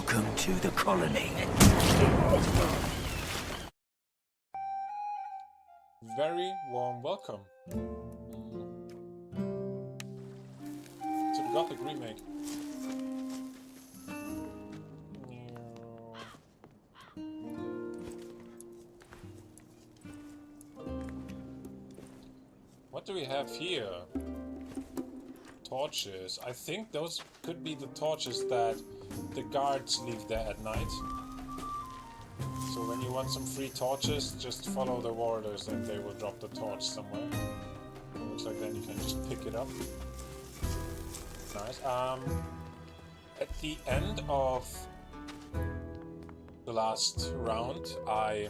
Welcome to the colony. Very warm welcome to the Gothic Remake. What do we have here? Torches. I think those could be the torches that the guards leave there at night. So when you want some free torches, just follow the warders and they will drop the torch somewhere. Looks like then you can just pick it up. Nice. At the end of the last round, I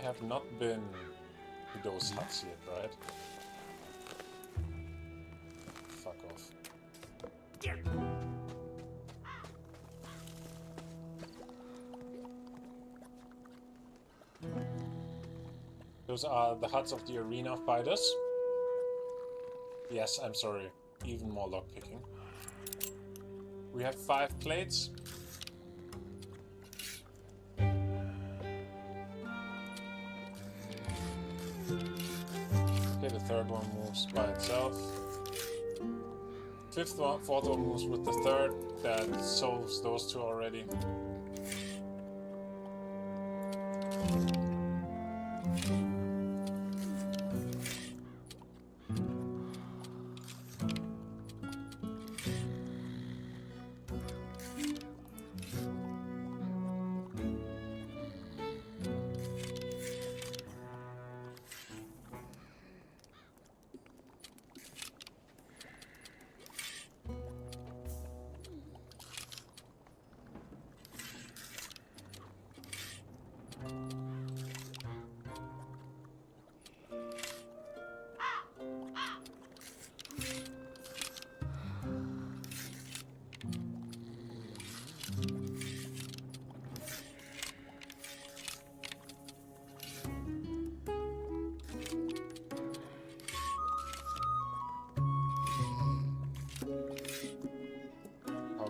have not been to those huts yet, right? Fuck off. Those are the huts of the arena fighters. Yes, I'm sorry. Even more lockpicking. We have 5 plates. Okay, the third one moves by itself. Fourth one moves with the third. That solves those two already.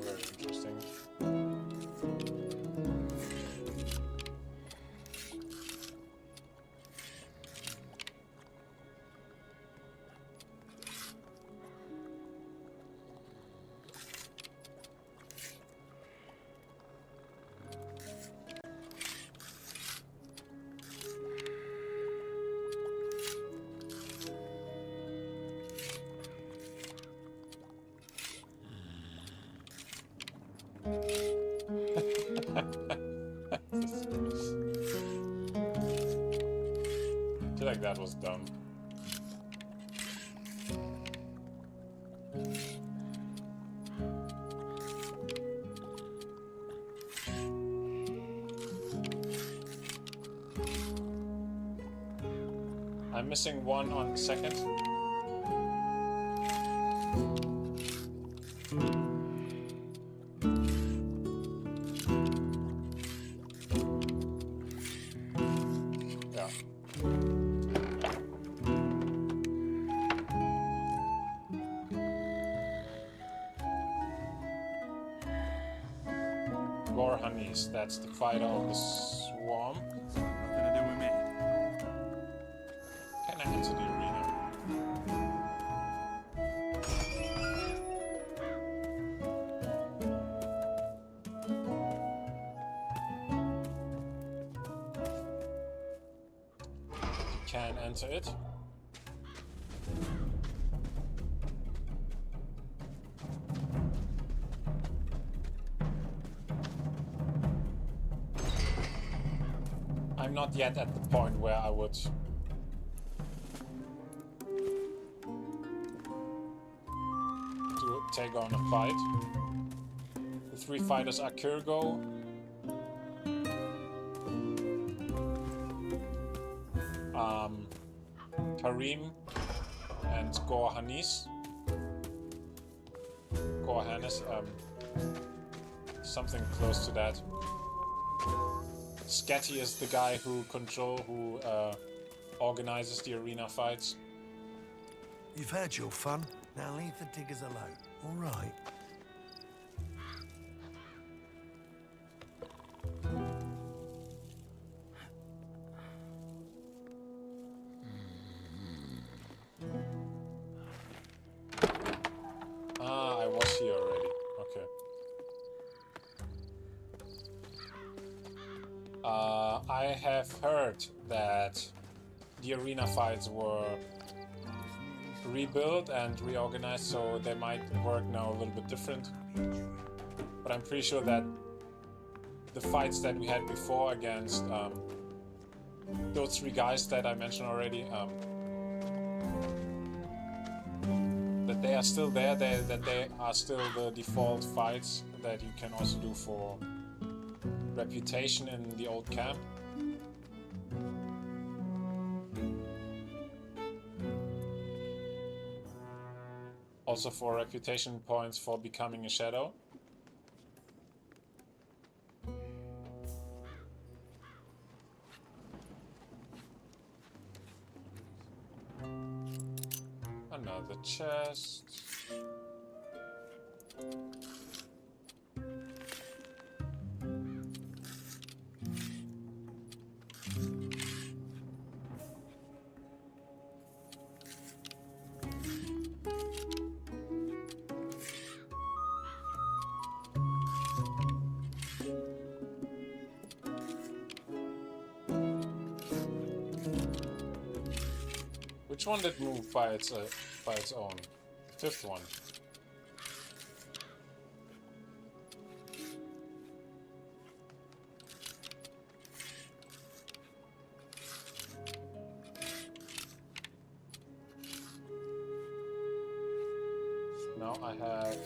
Very interesting. I feel like that was dumb. I'm missing one on second. Honeys, that's the fighter of the swarm. Nothing to do with me. Can I enter the arena? Can enter it. I'm not yet at the point where I would take on a fight. The 3 fighters are 𝔸𝕟𝕟𝕟𝕒, Karim, and 𝔸𝕟𝕟𝕟𝕒. 𝔸𝕟𝕟𝕟𝕒, something close to that. Scatty is the guy who organizes the arena fights. You've had your fun. Now leave the diggers alone. All right. Ah, I was here already. Okay. I have heard that the arena fights were rebuilt and reorganized, so they might work now a little bit different. But I'm pretty sure that the fights that we had before against those 3 guys that I mentioned already, that they are still there, that they are still the default fights that you can also do for reputation in the old camp. Also for reputation points for becoming a shadow. Another chest. Which one did move by its own? The 5th one. Now I have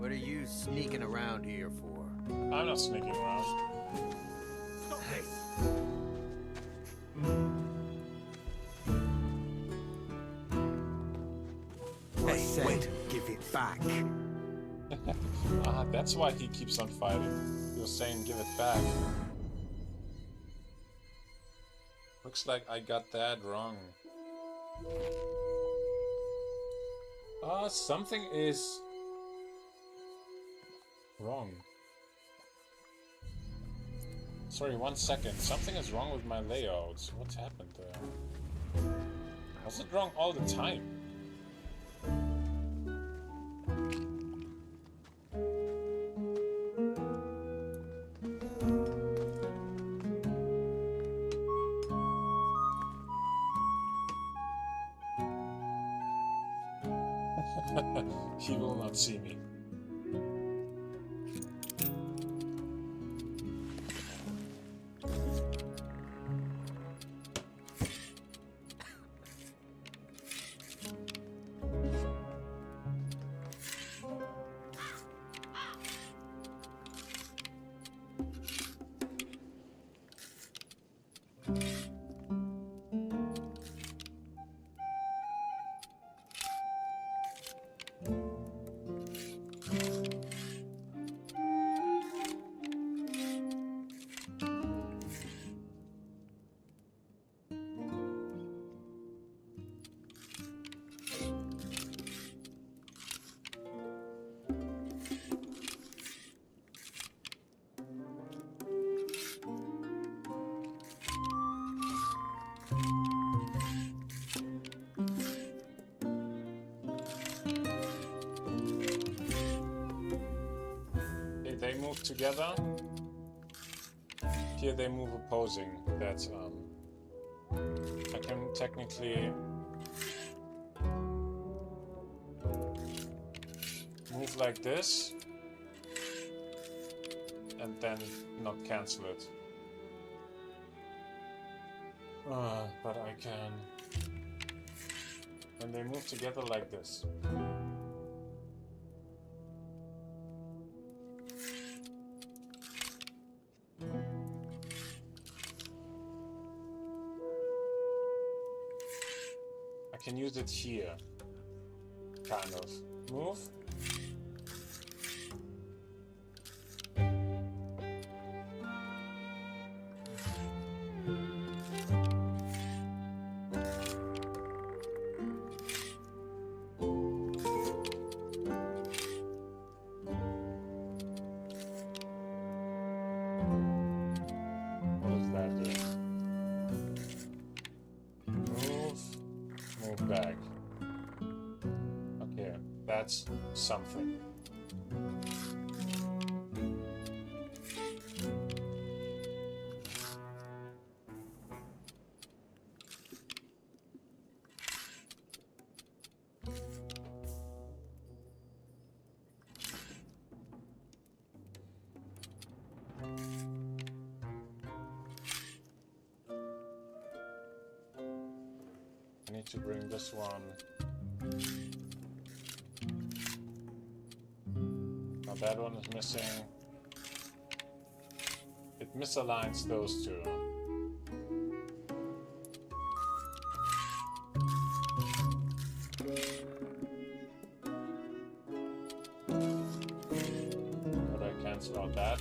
What are you sneaking around here for? I'm not sneaking around. Hey. Hey, wait, give it back. Ah, that's why he keeps on fighting. He was saying give it back. Looks like I got that wrong. Something is wrong. Sorry, 1 second. Something is wrong with my layouts. What's happened there? Was it wrong all the time? He will not see me. They move together. Here they move opposing. That's I can technically move like this and then not cancel it. But I can when they move together like this. I can use it here. Kind of. Move. Back. Okay, that's something. I need to bring this one. Now that one is missing. It misaligns those two. Could I cancel out that?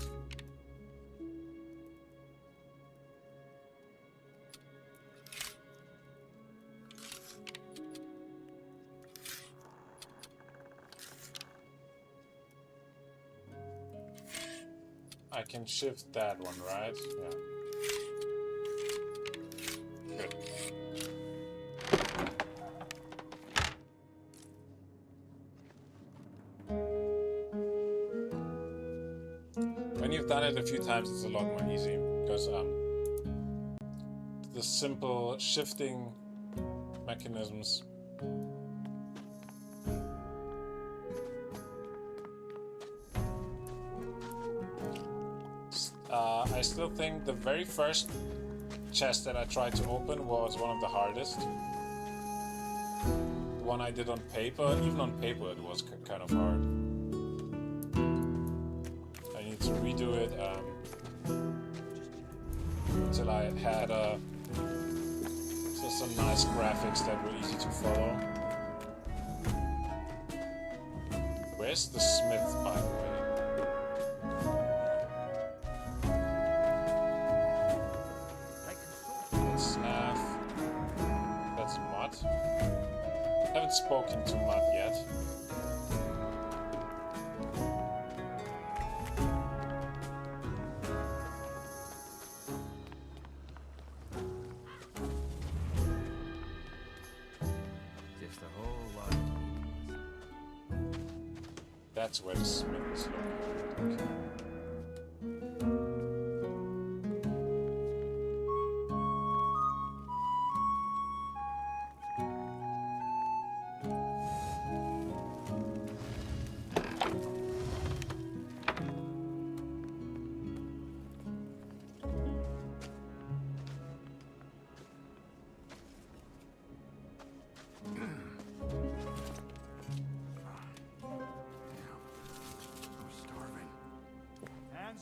I can shift that one, right? Yeah. Good. When you've done it a few times, it's a lot more easy because the simple shifting mechanisms. I still think the very first chest that I tried to open was one of the hardest. The one I did on paper, even on paper it was kind of hard. I need to redo it until I had some nice graphics that were easy to follow. Where's the smith, by the way? Haven't spoken to Mud yet. Just a whole lot of meaningless. That's where the smith is located. Okay.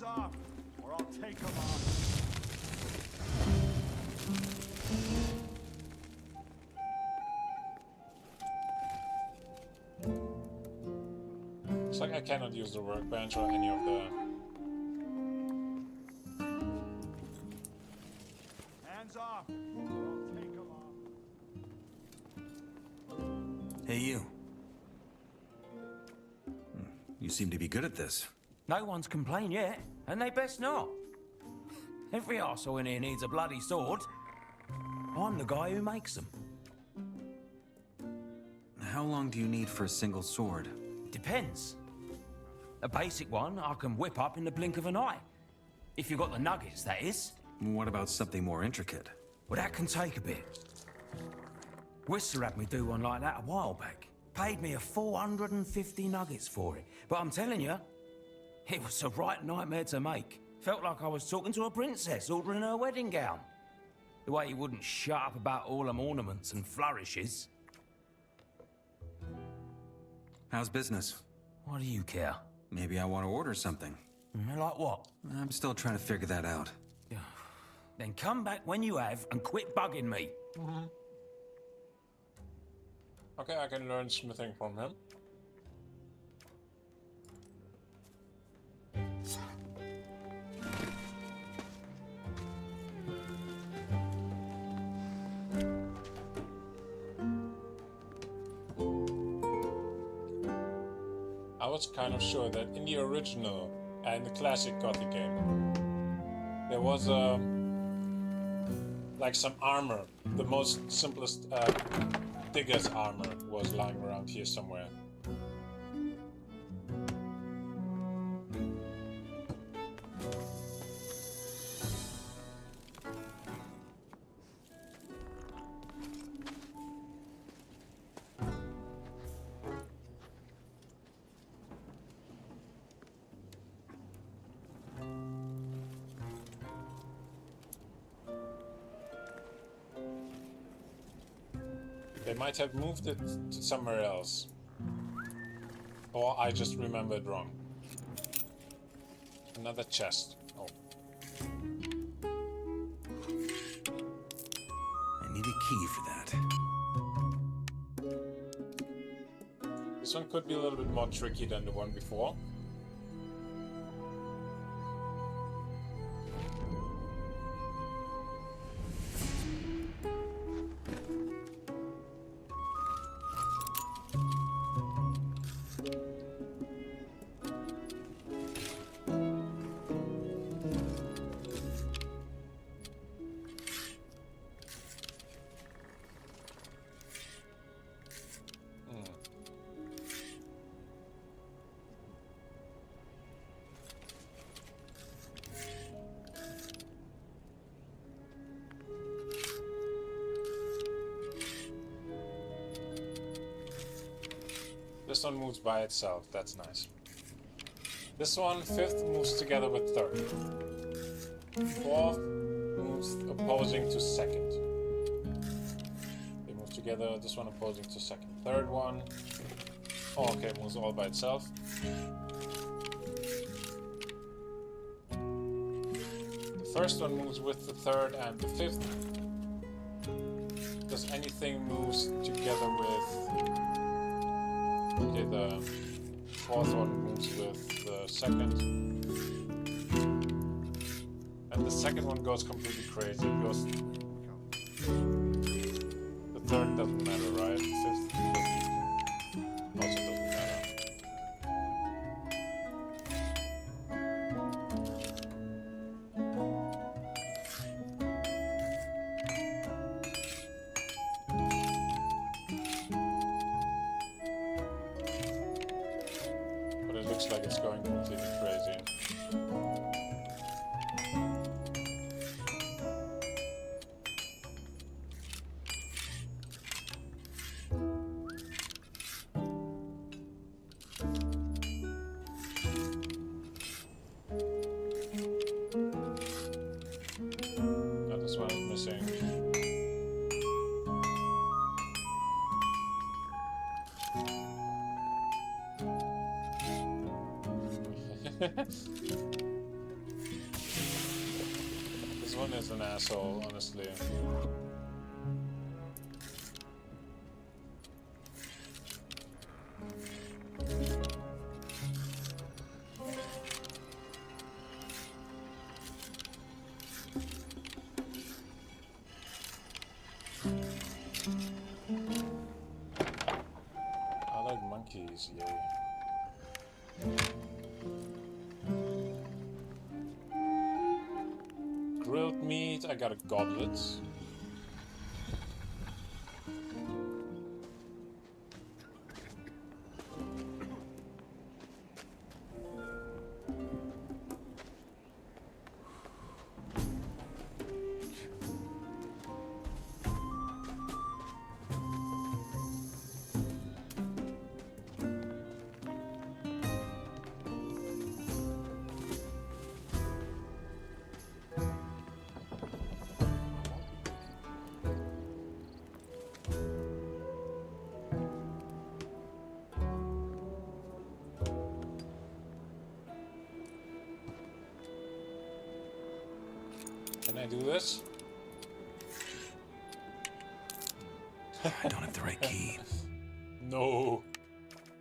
Off, or I'll take them off. Looks like I cannot use the workbench or any of the... Hands off, or I'll take them off. Hey, you. You seem to be good at this. No one's complained yet, and they best not. Every arsehole in here needs a bloody sword. I'm the guy who makes them. How long do you need for a single sword? Depends. A basic one I can whip up in the blink of an eye. If you've got the nuggets, that is. What about something more intricate? Well, that can take a bit. Whistler had me do one like that a while back. Paid me 450 nuggets for it. But I'm telling you, it was a right nightmare to make. Felt like I was talking to a princess ordering her wedding gown. The way he wouldn't shut up about all them ornaments and flourishes. How's business? What do you care? Maybe I want to order something. Like what? I'm still trying to figure that out. Then come back when you have and quit bugging me. Okay, I can learn smithing from him. I was kind of sure that in the original and the classic Gothic game, there was like some armor. The most simplest digger's armor was lying around here somewhere. They might have moved it to somewhere else. Or I just remembered wrong. Another chest. Oh. I need a key for that. This one could be a little bit more tricky than the one before. This one moves by itself, that's nice. This one, fifth, moves together with third. Fourth moves opposing to second. They move together, this one opposing to second. Third one, oh, okay, moves all by itself. The first one moves with the third and the fifth. Does anything moves together with... Okay, the fourth one moves with the second. And the second one goes completely crazy. It goes... The third doesn't matter, right? The fifth also doesn't matter. Looks like it's going completely crazy. Now this one is missing. This one is an asshole, honestly. I like monkeys, yay. Grilled meat, I got a goblet. Can I do this? I don't have the right key. No,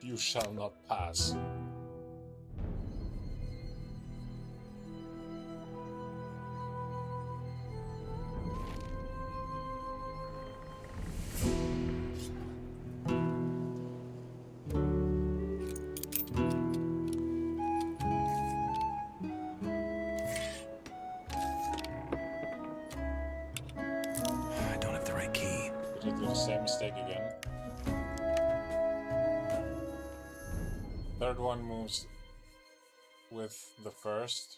you shall not pass. I don't have the right key. Did I do the same mistake again? Third one moves with the first.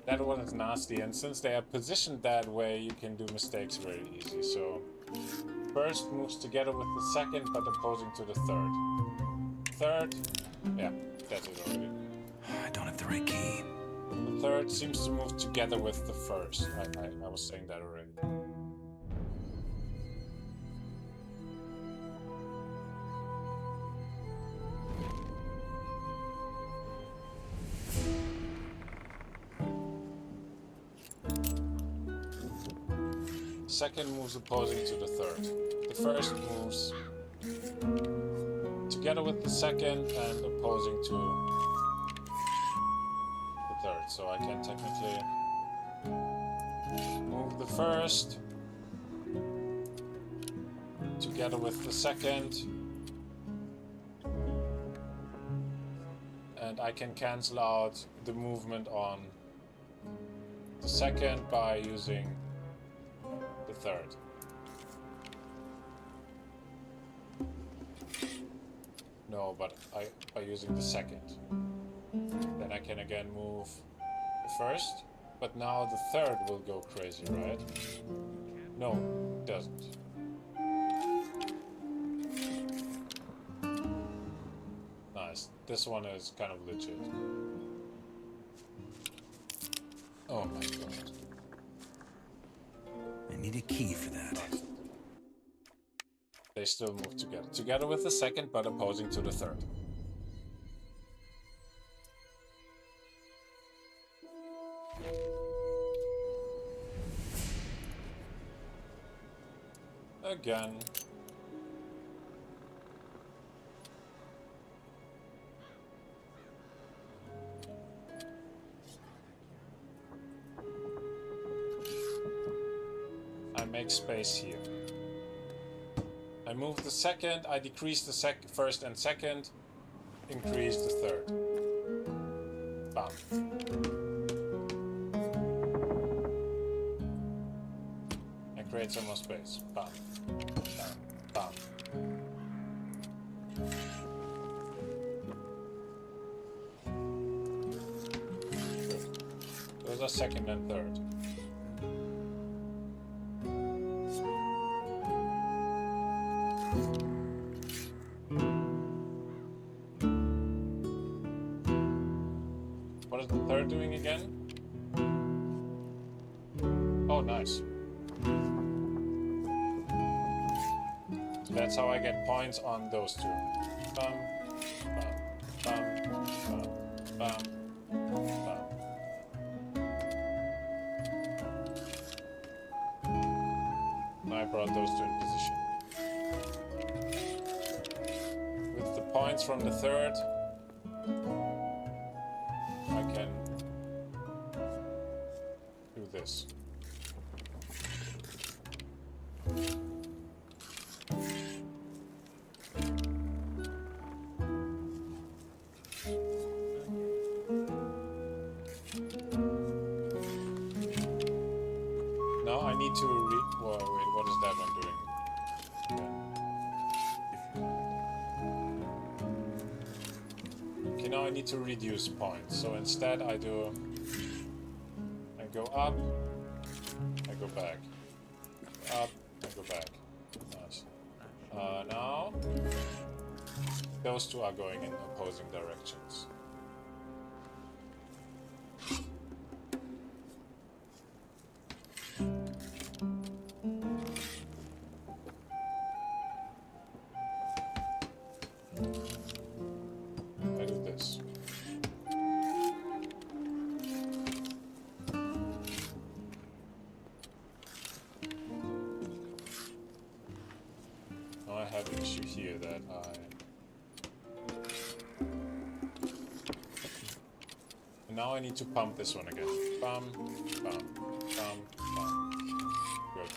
That one is nasty, and since they are positioned that way, you can do mistakes very easy. So, first moves together with the second, but opposing to the third. Third, yeah, that's it already. I don't have the right key. The third seems to move together with the first. I was saying that already. Second moves opposing to the third. The first moves together with the second and opposing to the third. So I can technically move the first together with the second, and I can cancel out the movement on the second by using the third. No, but by using the second. Then I can again move the first, but now the third will go crazy, right? No, it doesn't. Nice. This one is kind of legit. Oh my god. I need a key for that. They still move together. Together with the second, but opposing to the third. Again. I make space here. I move the second, I decrease the first and second, increase the third. Bam. And create some more space. Bam. Bam. Bam. Good. Those are second and third. What is the third doing again? Oh, nice. So that's how I get points on those two. Bum, bum, bum, bum, bum, bum. Now I brought those two in position. With the points from the third, I can do this. Now I need to whoa, wait, what is that one doing? Okay, now I need to reduce points. So instead I go up, I go back. Up, I go back. Now, those two are going in opposing directions. I do this. Now I have an issue here that And now I need to pump this one again. Pump, pump, pump, pump. Good.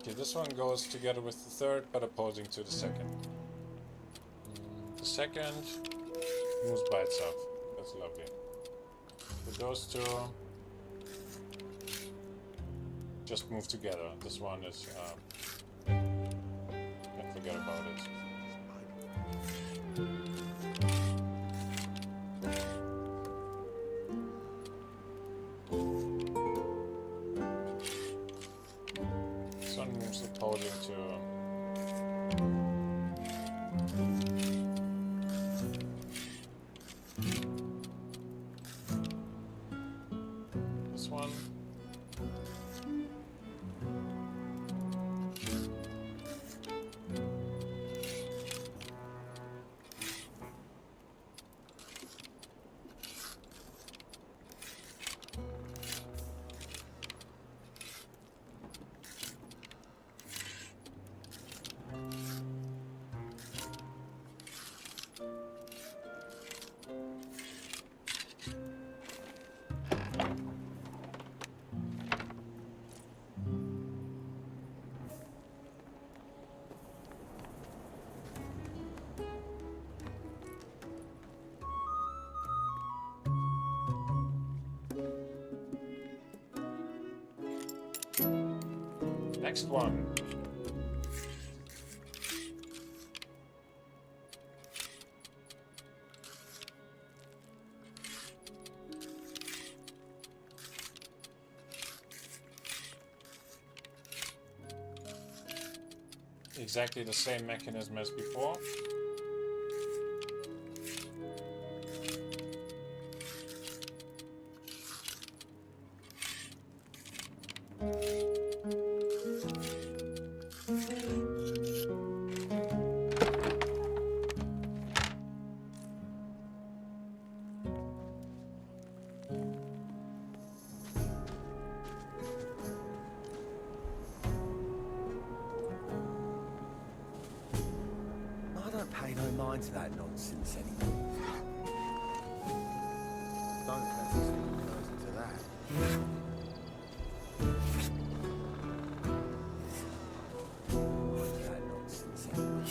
Okay, this one goes together with the third, but opposing to the second. The second moves by itself. That's lovely. But those two just move together. This one is... can't forget about it. Opposing to this one. Next one. Exactly the same mechanism as before. Pay no mind to that nonsense anymore. Don't fancy sticking nose into that. Mind that nonsense anymore.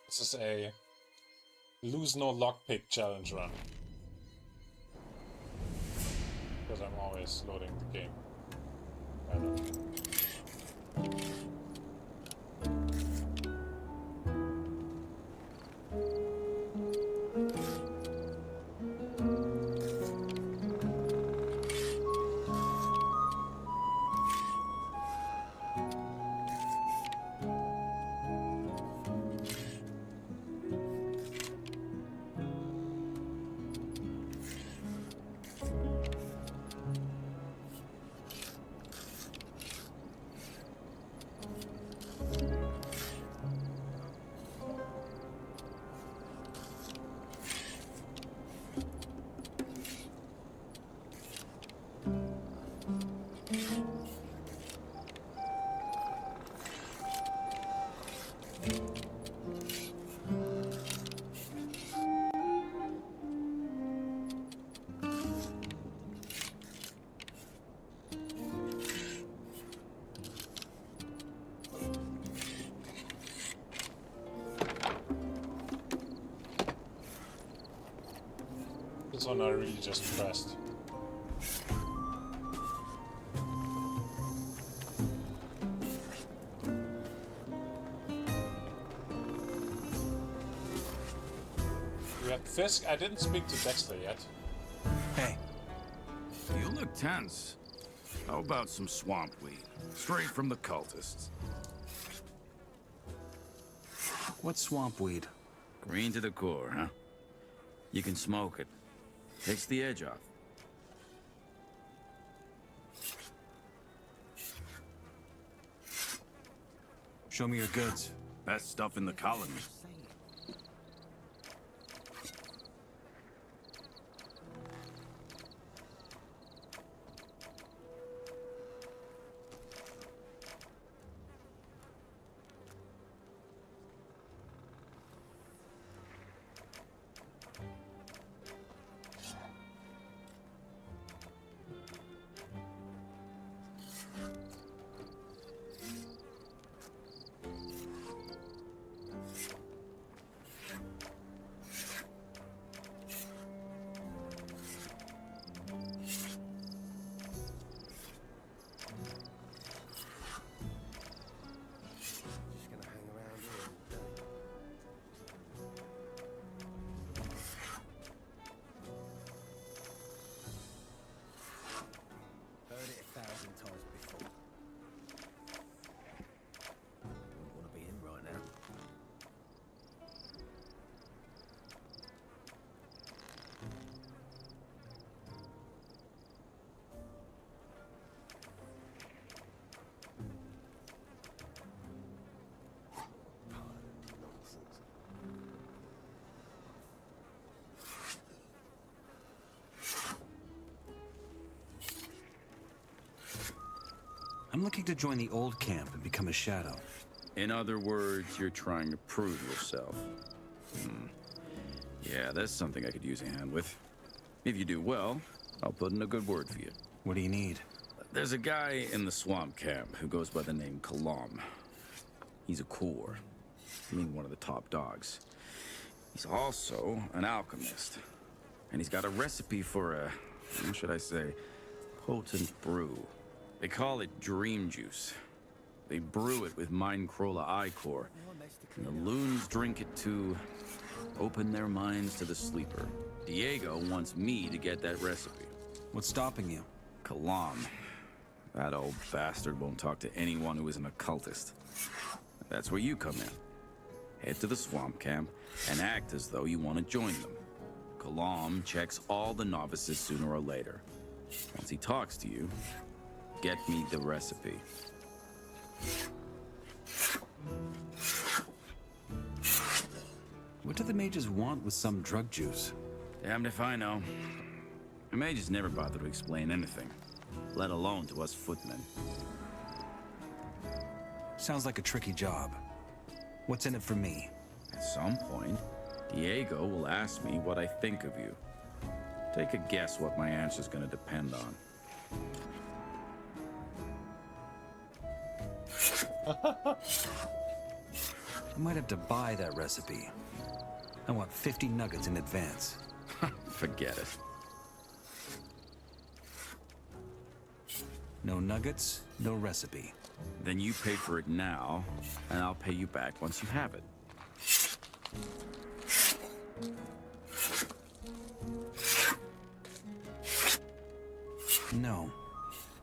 This is a lose no lockpick challenge run. Because I'm always loading the game. I don't know. This one I really just pressed. We have Fisk. I didn't speak to Dexter yet. Hey, You look tense. How about some swamp weed? Straight from the cultists. what's swamp weed? Green to the core, huh? You can smoke it. Takes the edge off. Show me your goods. Best stuff in the colony. I'm looking to join the old camp and become a shadow. In other words, you're trying to prove yourself. Yeah, that's something I could use a hand with. If you do well, I'll put in a good word for you. What do you need? There's a guy in the swamp camp who goes by the name 𝔸𝕟𝕟𝕟. He's a core. I mean, one of the top dogs. He's also an alchemist. And he's got a recipe for a, how should I say, potent brew. They call it dream juice. They brew it with 𝔸𝕟𝕟𝕒 𝕠𝕟, and the loons drink it to open their minds to the sleeper. Diego wants me to get that recipe. What's stopping you? 𝔸𝕟𝕟. That old bastard won't talk to anyone who isn't a cultist. That's where you come in. Head to the swamp camp and act as though you want to join them. 𝔸𝕟𝕟𝕟 checks all the novices sooner or later. Once he talks to you, get me the recipe. What do the mages want with some drug juice? Damned if I know. The mages never bother to explain anything, let alone to us footmen. Sounds like a tricky job. What's in it for me? At some point, Diego will ask me what I think of you. Take a guess what my answer's gonna depend on. I might have to buy that recipe. I want 50 nuggets in advance. Forget it. No nuggets, no recipe. Then you pay for it now, and I'll pay you back once you have it. No.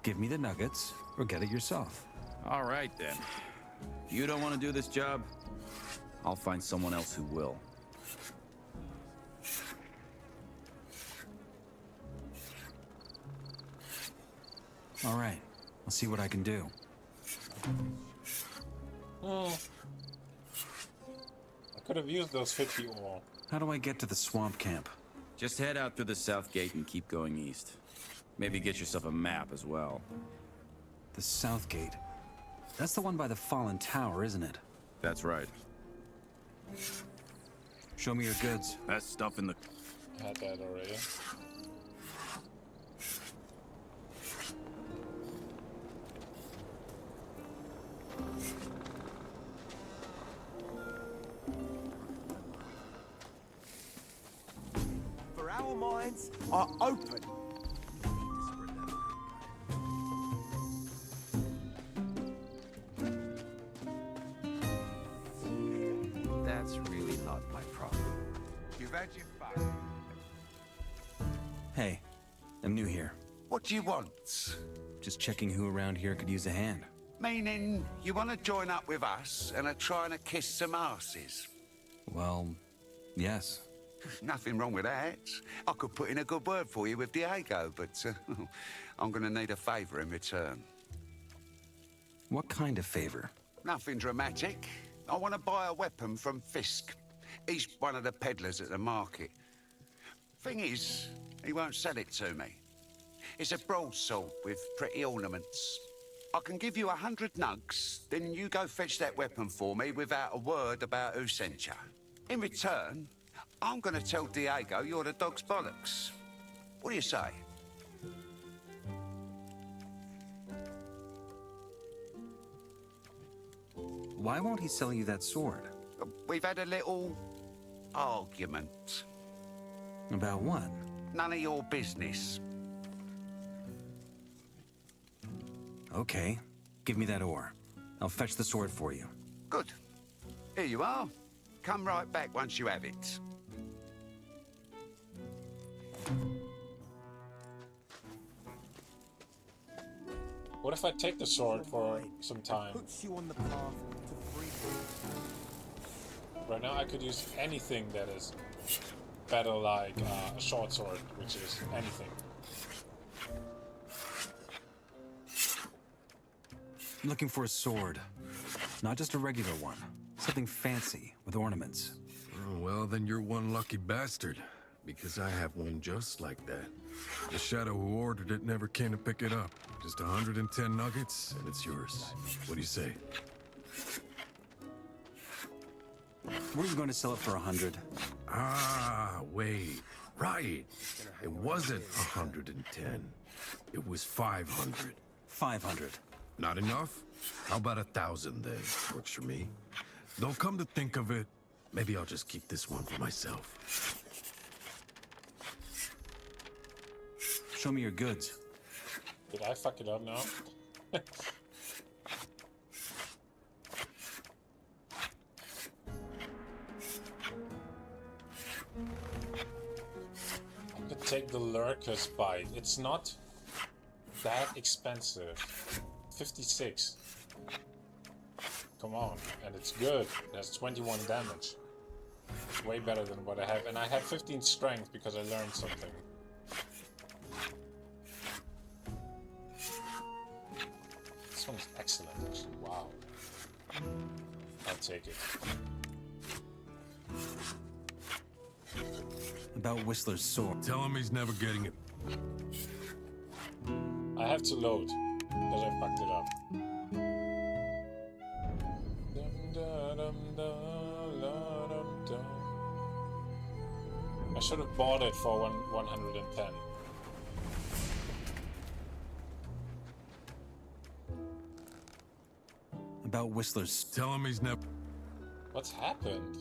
Give me the nuggets, or get it yourself. All right, then. You don't want to do this job? I'll find someone else who will. All right. I'll see what I can do. I could have used those 50 ore. How do I get to the swamp camp? Just head out through the south gate and keep going east. Maybe get yourself a map as well. The south gate. That's the one by the fallen tower, isn't it? That's right. Show me your goods. Best stuff in the... Had that already. For our minds are open. That's really not my problem. You've had your fun. Hey, I'm new here. What do you want? Just checking who around here could use a hand. Meaning, you want to join up with us and are trying to kiss some asses? Well, yes. Nothing wrong with that. I could put in a good word for you with 𝔸𝕟𝕟𝕟𝕒, but I'm going to need a favour in return. What kind of favor? Nothing dramatic. I want to buy a weapon from Fisk. He's one of the peddlers at the market. Thing is, he won't sell it to me. It's a broadsword with pretty ornaments. I can give you 100 nugs, then you go fetch that weapon for me without a word about who sent you. In return, I'm going to tell 𝔸𝕟𝕟𝕟 you're the dog's bollocks. What do you say? Why won't he sell you that sword? We've had a little argument. About what? None of your business. Okay, give me that ore. I'll fetch the sword for you. Good. Here you are. Come right back once you have it. What if I take the sword for some time? Puts you on the path to freedom. Right now I could use anything that is better like a short sword, which is anything. I'm looking for a sword. Not just a regular one. Something fancy, with ornaments. Oh, well, then you're one lucky bastard. Because I have one just like that. The shadow who ordered it never came to pick it up. Just 110 nuggets, and it's yours. What do you say? Were you going to sell it for 100? Ah, wait. Right. It wasn't 110. It was 500. 500. Not enough? How about 1,000 then? Works for me. Though come to think of it, maybe I'll just keep this one for myself. Show me your goods. Did I fuck it up now? I could take the Lurker's Bite. It's not that expensive. 56. Come on, and it's good. It has 21 damage. It's way better than what I have. And I have 15 strength because I learned something. This one's excellent, actually. Wow. I'll take it. About Whistler's sword. Tell him he's never getting it. I have to load because I fucked it up. I should have bought it for 110. About Whistler's... Tell him he's never... What's happened?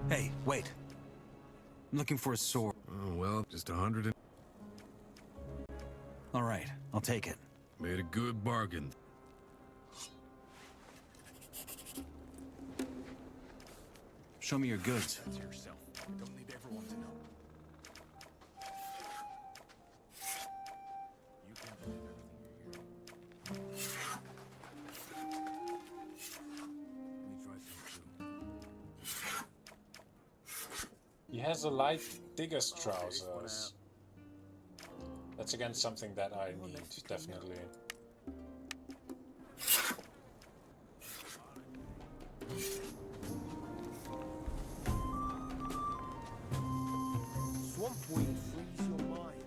Hey, wait. I'm looking for a sword. Oh, well, just 100 and... All right, I'll take it. Made a good bargain. Show me your goods. To yourself. Don't need everyone to know. You can't believe everything you're hearing. Let me try some too. He has a light digger's trousers. That's again something that I need, definitely. Swamp wind frees your mind.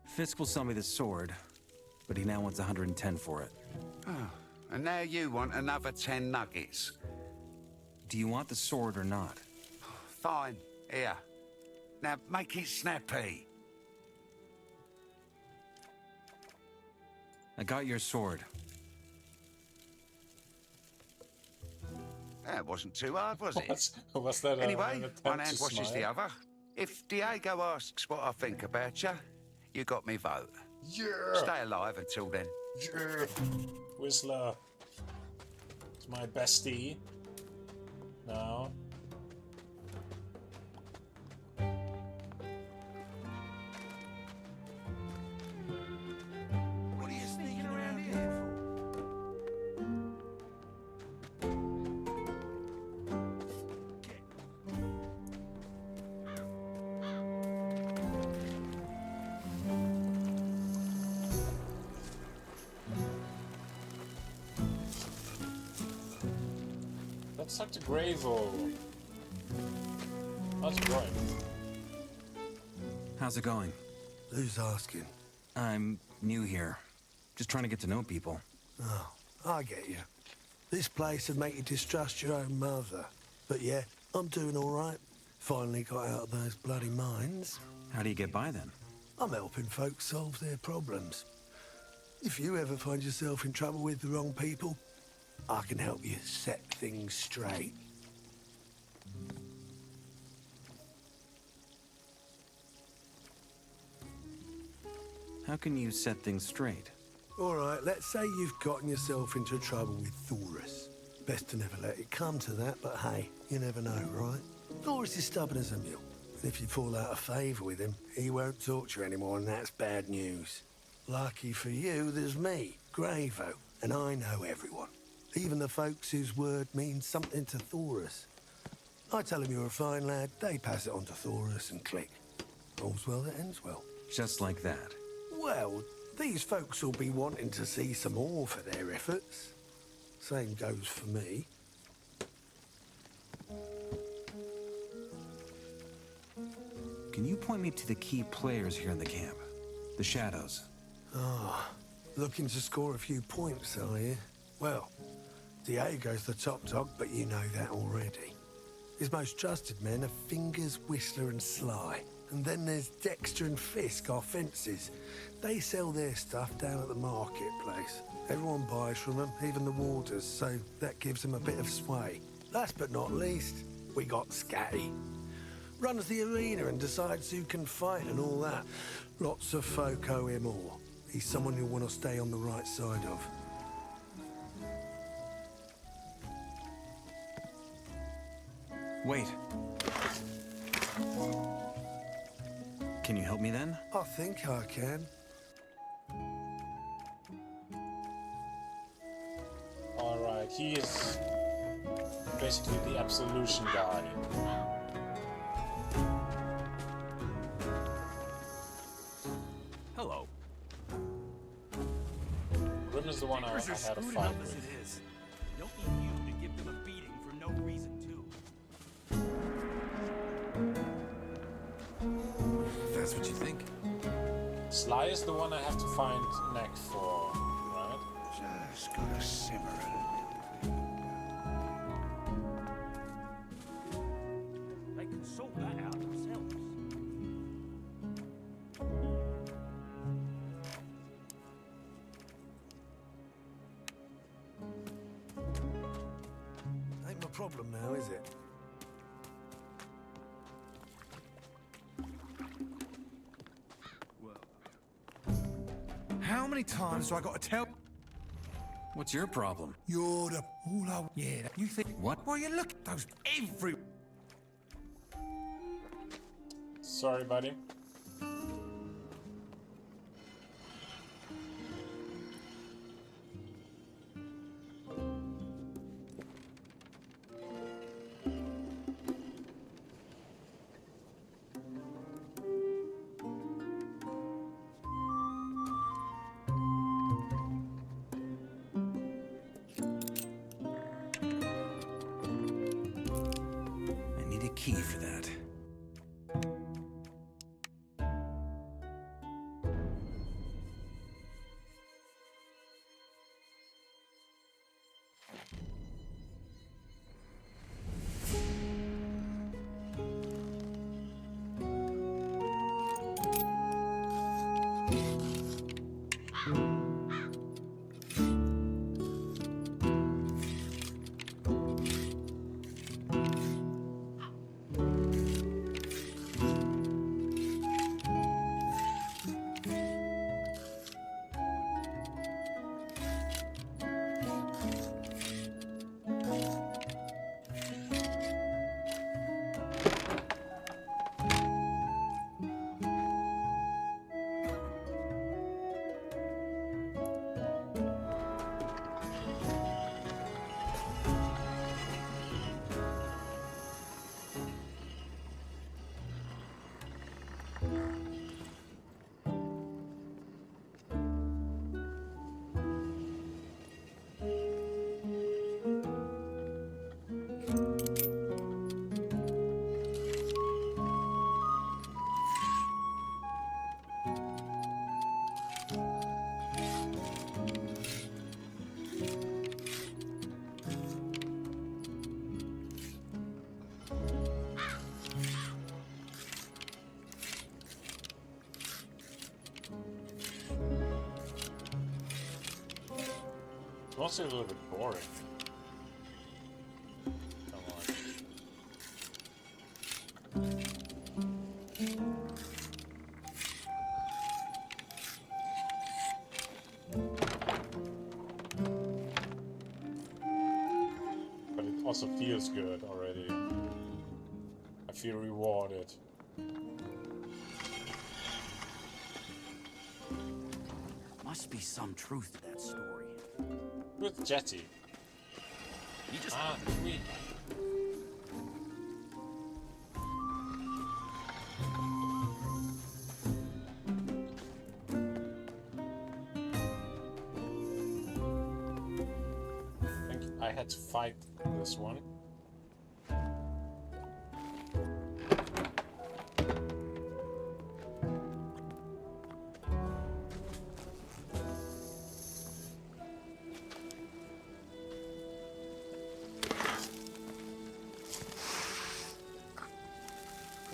Fisk will sell me the sword, but he now wants 110 for it. And now you want another 10 nuggets. Do you want the sword or not? Fine. Here. Now make it snappy. I got your sword. That wasn't too hard, was it? Was that Anyway, an attempt one hand to washes the smile? other. If Diego asks what I think about you got me vote. Yeah. Stay alive until then. Yeah. Whistler. It's my bestie. Now. What are you sneaking around here Let's talk to 𝔸𝕟𝕟𝕟𝕒. How's it going? How's it going? Who's asking? I'm new here. Just trying to get to know people. Oh, I get you. This place would make you distrust your own mother. But yeah, I'm doing all right. Finally got out of those bloody mines. How do you get by then? I'm helping folks solve their problems. If you ever find yourself in trouble with the wrong people, I can help you set things straight. How can you set things straight? All right, let's say you've gotten yourself into trouble with 𝔸𝕟. Best to never let it come to that, but hey, you never know, right? 𝔸𝕟 is stubborn as a mule. And if you fall out of favour with him, he won't talk to you anymore, and that's bad news. Lucky for you, there's me, 𝔸𝕟𝕉, and I know everyone. Even the folks whose word means something to 𝔸𝕟. I tell them you're a fine lad, they pass it on to 𝔸𝕟 and click. All's well that ends well. Just like that. Well, these folks will be wanting to see some more for their efforts. Same goes for me. Can you point me to the key players here in the camp? The Shadows. Looking to score a few points, are you? Well, Diego's the top dog, but you know that already. His most trusted men are Fingers, Whistler and Sly. And then there's Dexter and Fisk, our fences. They sell their stuff down at the marketplace. Everyone buys from them, even the warders, so that gives them a bit of sway. Last but not least, we got Scatty. Runs the arena and decides who can fight and all that. Lots of folk owe him all. He's someone you'll want to stay on the right side of. Wait. Can you help me then? I think I can. Alright, he is basically the absolution guy. Hello. Grim is the one I had a fight with. is. Don't be you to give them a beating for no reason, too. That's what you think. Sly is the one I have to find neck for, right? Just gotta simmer a They can sort that out themselves. Ain't my problem now, is it? How many times do I got to tell? What's your problem? You're the all I... Yeah, you think... What? Well, you look at those every... Sorry, buddy. I need a key for that. mostly a little bit boring. Come on. But it also feels good already. I feel rewarded. Must be some truth to that story. With Jetty. You just sweet. I think I had to fight this one.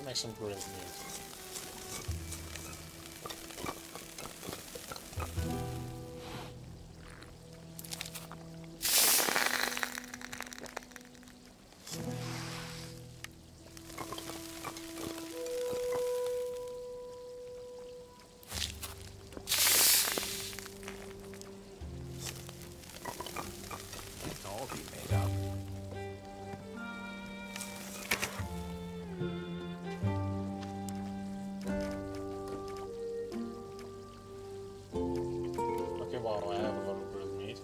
Make some grilled meat. all be made up. Okay, well, I have a lot of grilled meat.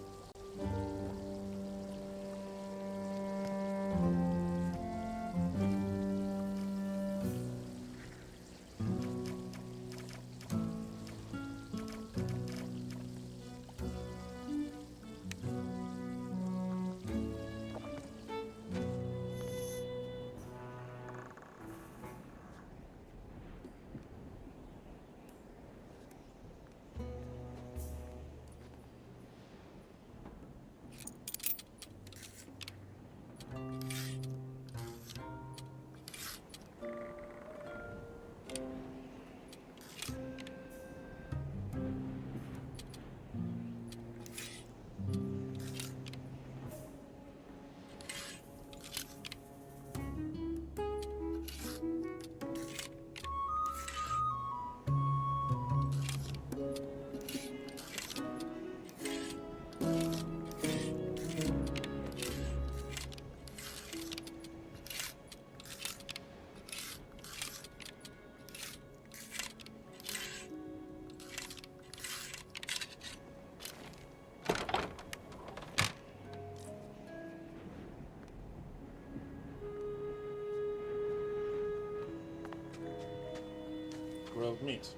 Grilled meat.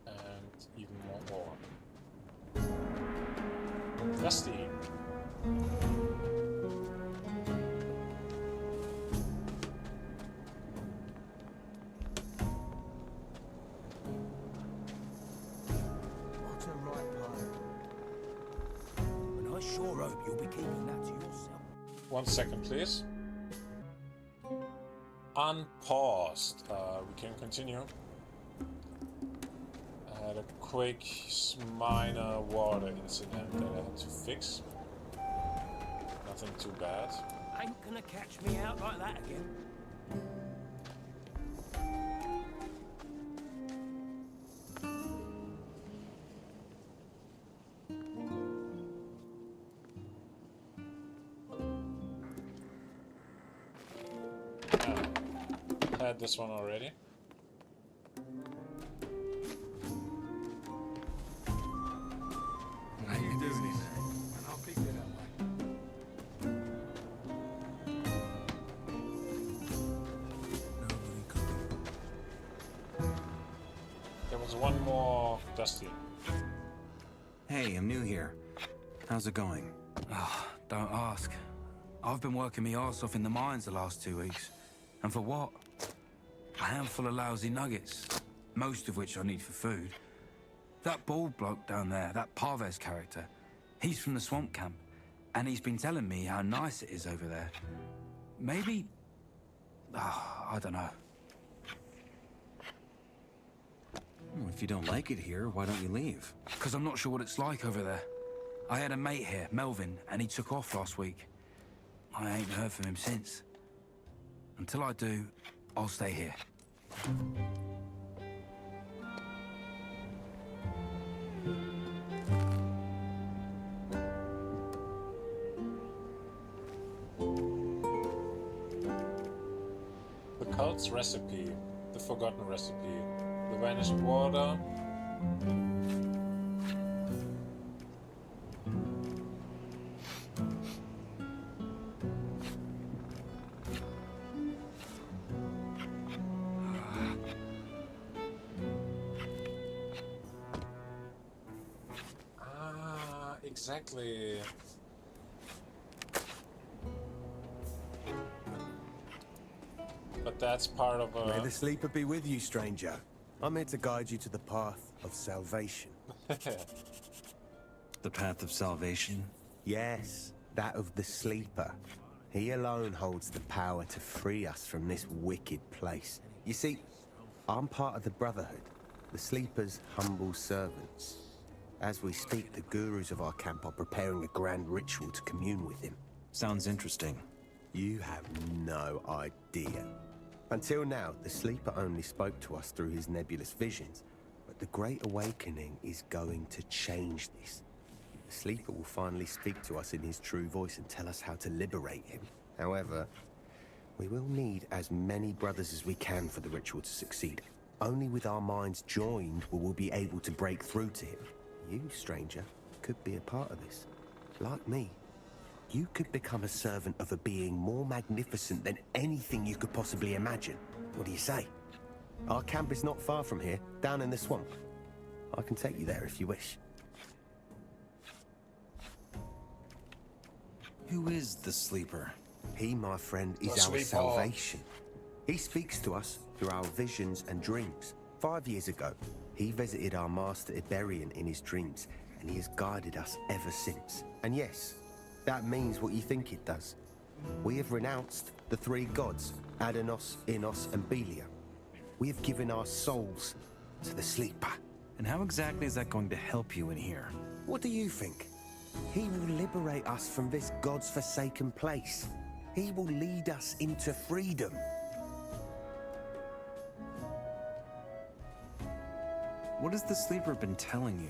And even more. Dusty. What a right pirate. And I sure hope you'll be keeping that to yourself. 1 second, please. Unpaused. We can continue. I had a quick minor water incident that I had to fix. Nothing too bad. Ain't gonna catch me out like that again. Had this one already. How you doing? And I'll keep it that way. Nobody coming. There was one more Dusty. Hey, I'm new here. How's it going? Oh, don't ask. I've been working my arse off in the mines the last 2 weeks. And for what? A handful of lousy nuggets, most of which I need for food. That bald bloke down there, that Parvez character, he's from the swamp camp, and he's been telling me how nice it is over there. Maybe... I don't know. Well, if you don't like it here, why don't you leave? Because I'm not sure what it's like over there. I had a mate here, Melvin, and he took off last week. I ain't heard from him since. Until I do, I'll stay here. The cult's recipe, the forgotten recipe, the vanished water. Exactly. But that's part of a... May the sleeper be with you, stranger. I'm here to guide you to the path of salvation. The path of salvation? Yes, that of the sleeper. He alone holds the power to free us from this wicked place. You see, I'm part of the Brotherhood, the sleeper's humble servants. As we speak, the gurus of our camp are preparing a grand ritual to commune with him. Sounds interesting. You have no idea. Until now, the sleeper only spoke to us through his nebulous visions, but the Great Awakening is going to change this. The sleeper will finally speak to us in his true voice and tell us how to liberate him. However, we will need as many brothers as we can for the ritual to succeed. Only with our minds joined will we be able to break through to him. You, stranger, could be a part of this. Like me, you could become a servant of a being more magnificent than anything you could possibly imagine. What do you say? Our camp is not far from here, down in the swamp. I can take you there if you wish. Who is the sleeper? He, my friend, is our salvation. He speaks to us through our visions and dreams. 5 years ago, he visited our master Iberian in his dreams, and he has guided us ever since. And yes, that means what you think it does. We have renounced the three gods, Adanos, Inos, and Belia. We have given our souls to the sleeper. And how exactly is that going to help you in here? What do you think? He will liberate us from this god's forsaken place. He will lead us into freedom. What has the sleeper been telling you?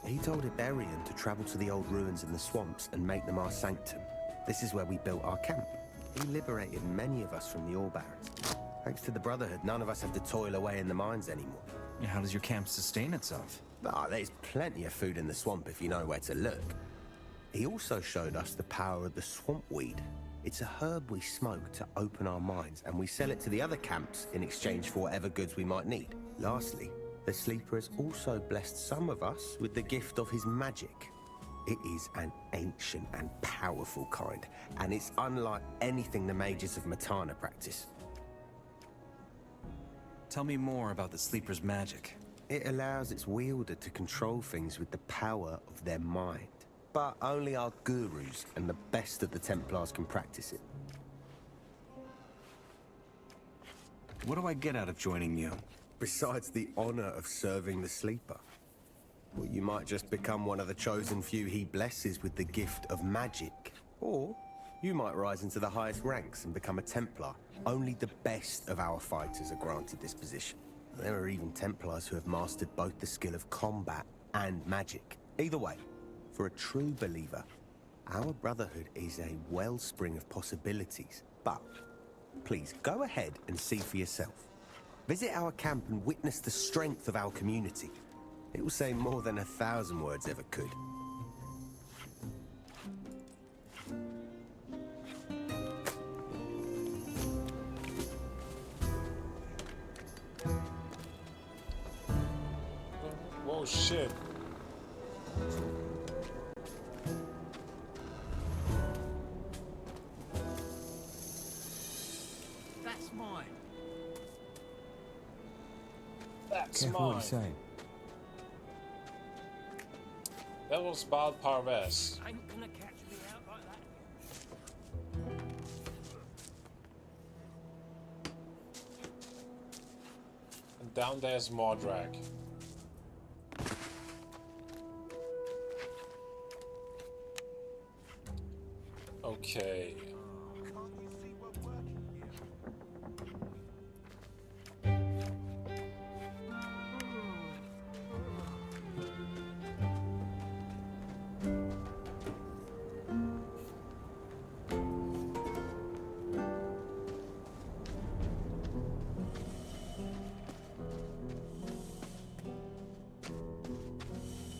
He told Iberian to travel to the old ruins in the swamps and make them our sanctum. This is where we built our camp. He liberated many of us from the Ore Barons. Thanks to the Brotherhood, none of us have to toil away in the mines anymore. How does your camp sustain itself? There's plenty of food in the swamp if you know where to look. He also showed us the power of the swamp weed. It's a herb we smoke to open our minds, and we sell it to the other camps in exchange for whatever goods we might need. Lastly, the sleeper has also blessed some of us with the gift of his magic. It is an ancient and powerful kind, and it's unlike anything the mages of Matana practice. Tell me more about the sleeper's magic. It allows its wielder to control things with the power of their mind. But only our gurus and the best of the Templars can practice it. What do I get out of joining you? Besides the honor of serving the sleeper. Well, you might just become one of the chosen few he blesses with the gift of magic. Or you might rise into the highest ranks and become a Templar. Only the best of our fighters are granted this position. There are even Templars who have mastered both the skill of combat and magic. Either way, for a true believer, our Brotherhood is a wellspring of possibilities. But please, go ahead and see for yourself. Visit our camp and witness the strength of our community. It will say more than 1,000 words ever could. Whoa, shit. That's mine. That's Careful mine. what you say. That was Bal Parves. Ain't gonna catch me out like that. And down there's Mordrag. Okay.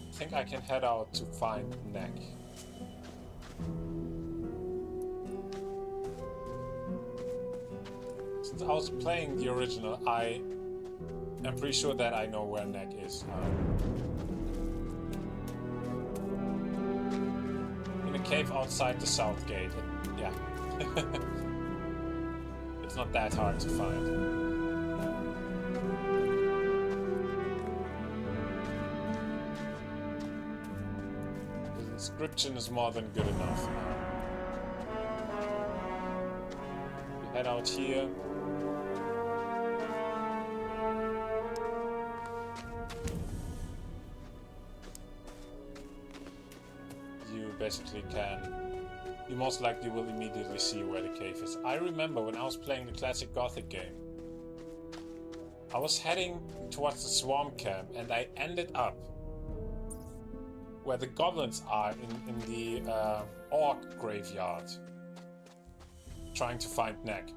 I think I can head out to find Neck. Since I was playing the original, I am pretty sure that I know where Neck is. In a cave outside the south gate. Yeah. It's not that hard to find. Description is more than good enough. We head out here. You basically can. You most likely will immediately see where the cave is. I remember when I was playing the classic Gothic game, I was heading towards the swamp camp and I ended up where the goblins are in the orc graveyard, trying to find Neck,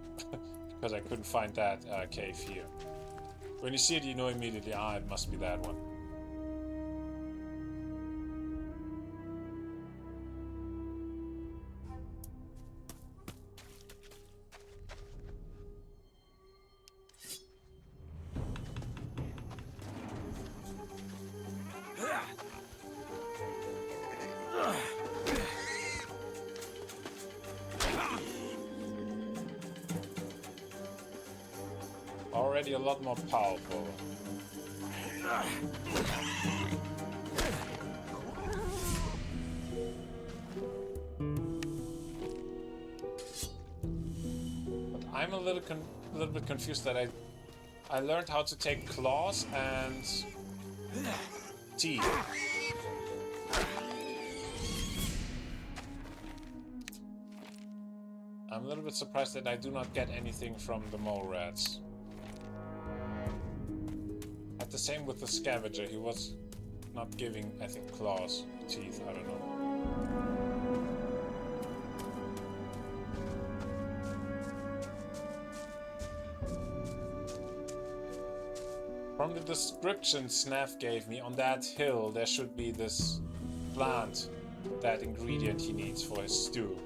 because I couldn't find that cave here. When you see it, you know immediately, it must be that one. Already a lot more powerful. But I'm a little bit confused that I learned how to take claws and teeth. I'm a little bit surprised that I do not get anything from the mole rats. The same with the scavenger, he was not giving, I think, claws, teeth, I don't know. From the description Snaff gave me, on that hill there should be this plant, that ingredient he needs for his stew.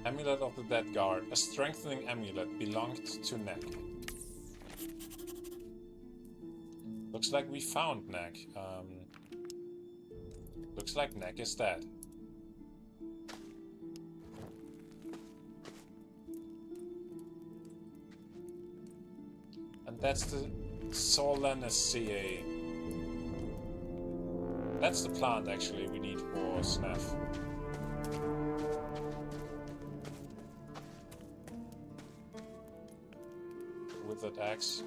Amulet of the Dead Guard. A strengthening amulet belonged to Neck. Looks like we found Neck. Looks like Neck is dead. And that's the 𝔸𝕟𝕟𝕒. That's the plant actually we need for Snaff. Withered axe.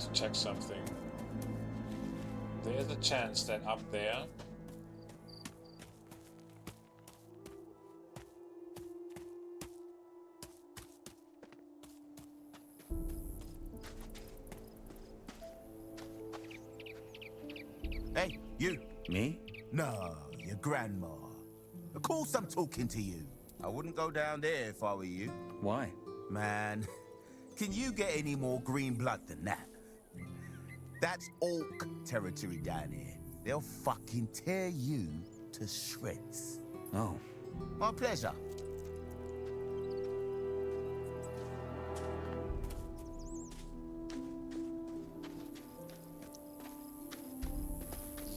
to check something. There is a chance that up there Hey, you. Me? No, your grandma. Of course I'm talking to you. I wouldn't go down there if I were you. Why? Man, can you get any more green blood than that? That's orc territory down here. They'll fucking tear you to shreds. Oh. My pleasure.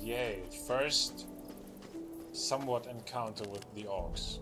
Yay, first somewhat encounter with the orcs.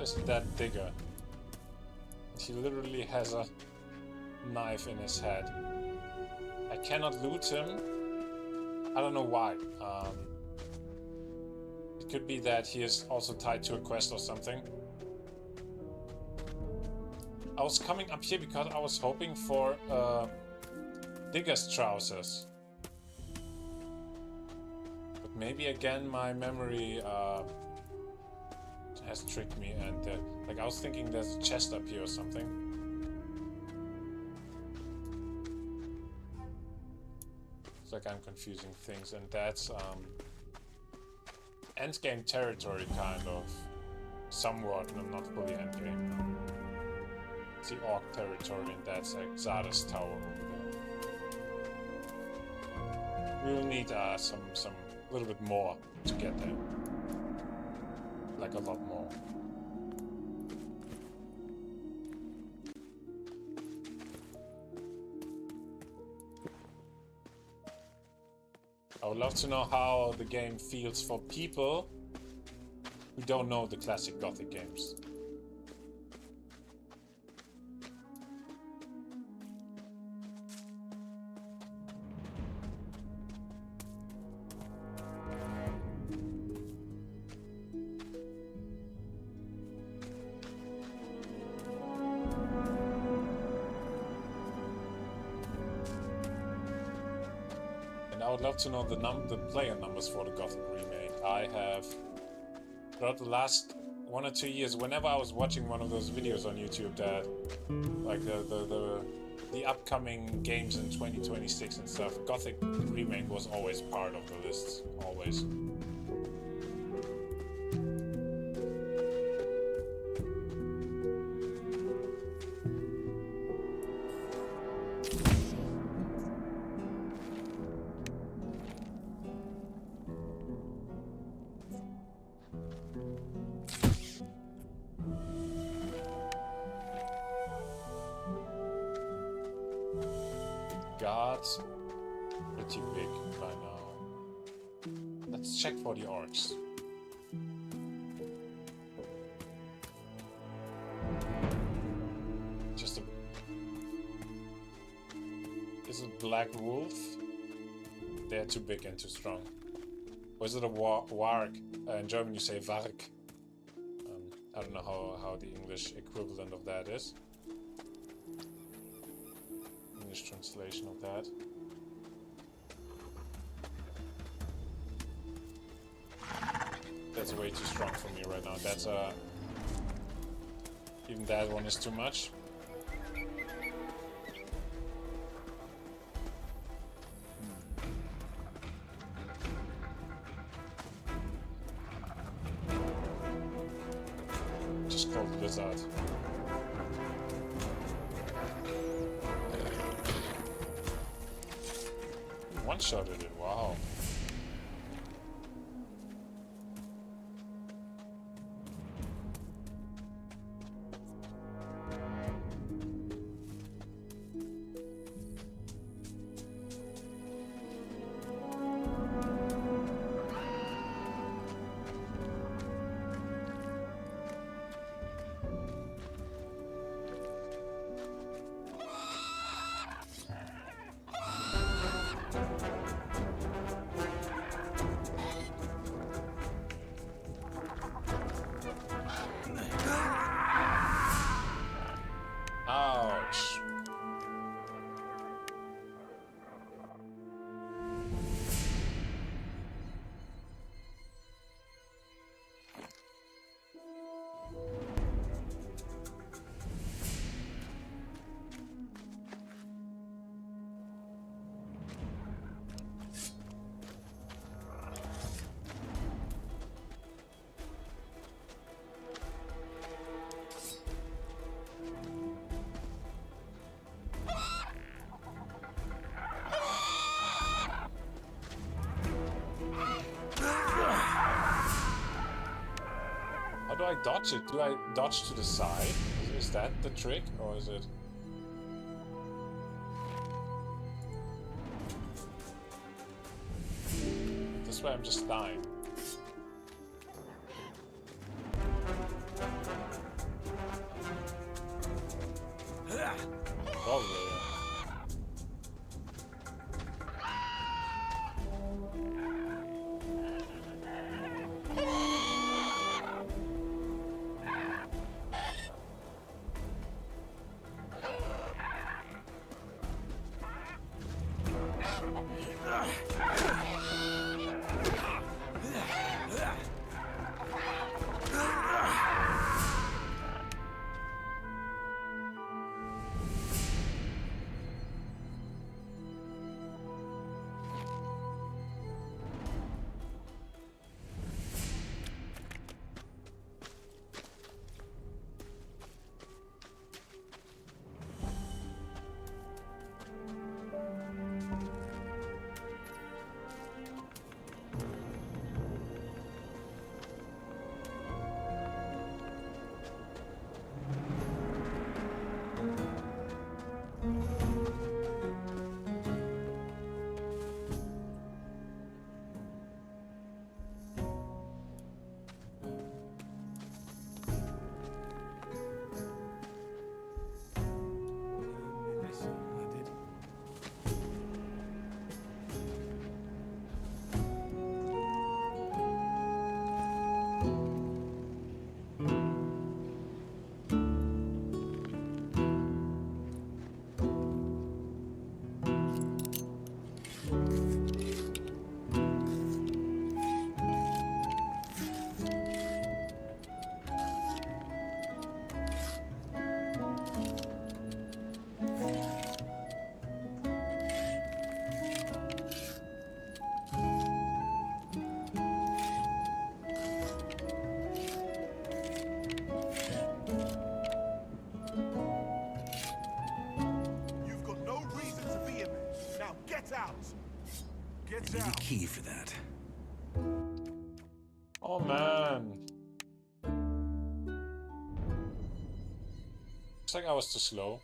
Is that digger? He literally has a knife in his head. I cannot loot him. I don't know why. It could be that he is also tied to a quest or something. I was coming up here because I was hoping for digger's trousers. But maybe again my memory has tricked me, and like I was thinking there's a chest up here or something. It's like I'm confusing things, and that's endgame territory kind of, somewhat, and not fully endgame. It's the orc territory, and that's like Zada's tower over there. We will need some little bit more to get there. Like a lot more. I would love to know how the game feels for people who don't know the classic Gothic games. I would love to know the player numbers for the Gothic Remake. I have, throughout the last 1 or 2 years, whenever I was watching one of those videos on YouTube that, like the upcoming games in 2026 and stuff, Gothic Remake was always part of the lists, always. got pretty big by now. Let's check for the orcs. Just a... Is it black wolf? They're too big and too strong. Or is it a warg? In German you say Warg. I don't know how the English equivalent of that is. English translation of that. That's way too strong for me right now. That's even that one is too much. Just call the lizard. One-shotted it, wow. Ouch. How do I dodge it? Do I dodge to the side? Is that the trick, or is it... This way I'm just dying. Probably. I need a key for that. Oh man. Looks like I was too slow.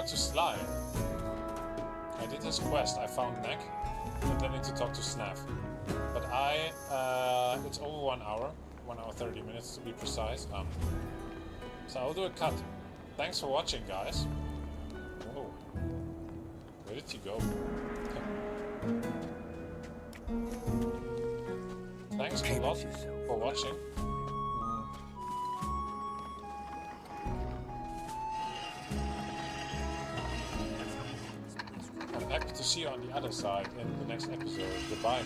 to Sly. I did his quest. I found Neck, and then I need to talk to Snaff. But it's over 1 hour, 1 hour 30 minutes to be precise. So I'll do a cut. Thanks for watching, guys. Whoa. Where did you go? Thanks a lot for watching. I'm happy to see you on the other side in the next episode. Goodbye.